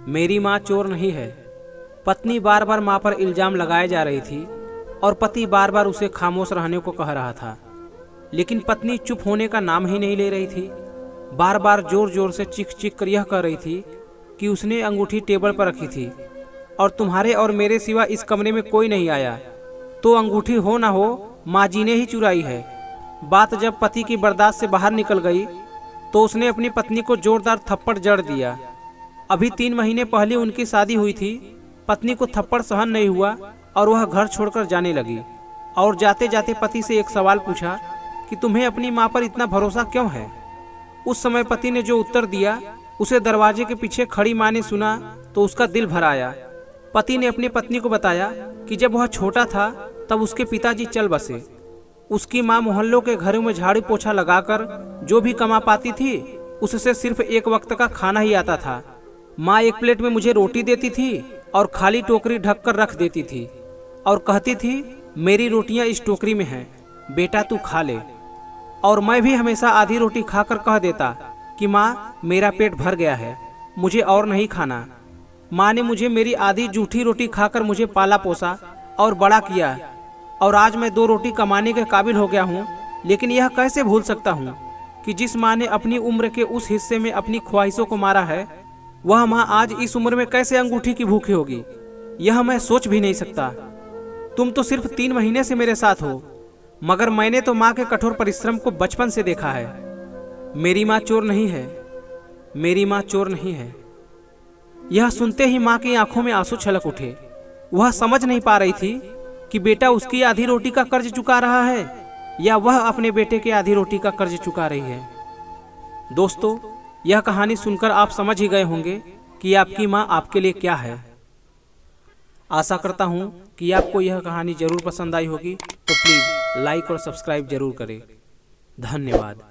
मेरी माँ चोर नहीं है। पत्नी बार बार माँ पर इल्जाम लगाए जा रही थी और पति बार बार उसे खामोश रहने को कह रहा था, लेकिन पत्नी चुप होने का नाम ही नहीं ले रही थी। बार बार जोर जोर से चीख चीख कर यह कह रही थी कि उसने अंगूठी टेबल पर रखी थी और तुम्हारे और मेरे सिवा इस कमरे में कोई नहीं आया, तो अंगूठी हो ना हो माँ जी ने ही चुराई है। बात जब पति की बर्दाश्त से बाहर निकल गई तो उसने अपनी पत्नी को जोरदार थप्पड़ जड़ दिया। अभी 3 महीने पहले उनकी शादी हुई थी। पत्नी को थप्पड़ सहन नहीं हुआ और वह घर छोड़कर जाने लगी और जाते जाते पति से एक सवाल पूछा कि तुम्हें अपनी माँ पर इतना भरोसा क्यों है। उस समय पति ने जो उत्तर दिया उसे दरवाजे के पीछे खड़ी माँ ने सुना तो उसका दिल भर आया। पति ने अपनी पत्नी को बताया कि जब वह छोटा था तब उसके पिताजी चल बसे। उसकी माँ मोहल्लों के घरों में झाड़ू पोछा लगाकर जो भी कमा पाती थी उससे सिर्फ एक वक्त का खाना ही आता था। माँ एक प्लेट में मुझे रोटी देती थी और खाली टोकरी ढककर रख देती थी और कहती थी मेरी रोटियां इस टोकरी में हैं, बेटा तू खा ले। और मैं भी हमेशा आधी रोटी खाकर कह देता कि माँ मेरा पेट भर गया है, मुझे और नहीं खाना। माँ ने मुझे मेरी आधी जूठी रोटी खाकर मुझे पाला पोसा और बड़ा किया और आज मैं 2 रोटी कमाने के काबिल हो गया हूँ। लेकिन यह कैसे भूल सकता हूँ कि जिस माँ ने अपनी उम्र के उस हिस्से में अपनी ख्वाहिशों को मारा है वह माँ आज इस उम्र में कैसे अंगूठी की भूखी होगी, यह मैं सोच भी नहीं सकता। तुम तो सिर्फ 3 महीने से मेरे साथ हो, मगर मैंने तो माँ के कठोर परिश्रम को बचपन से देखा है। मेरी माँ चोर नहीं है, मेरी माँ चोर नहीं है। यह सुनते ही माँ की आंखों में आंसू छलक उठे। वह समझ नहीं पा रही थी कि बेटा उसकी आधी रोटी का कर्ज चुका रहा है या वह अपने बेटे के आधी रोटी का कर्ज चुका रही है। दोस्तों, यह कहानी सुनकर आप समझ ही गए होंगे कि आपकी माँ आपके लिए क्या है। आशा करता हूँ कि आपको यह कहानी जरूर पसंद आई होगी, तो प्लीज़ लाइक और सब्सक्राइब जरूर करें। धन्यवाद।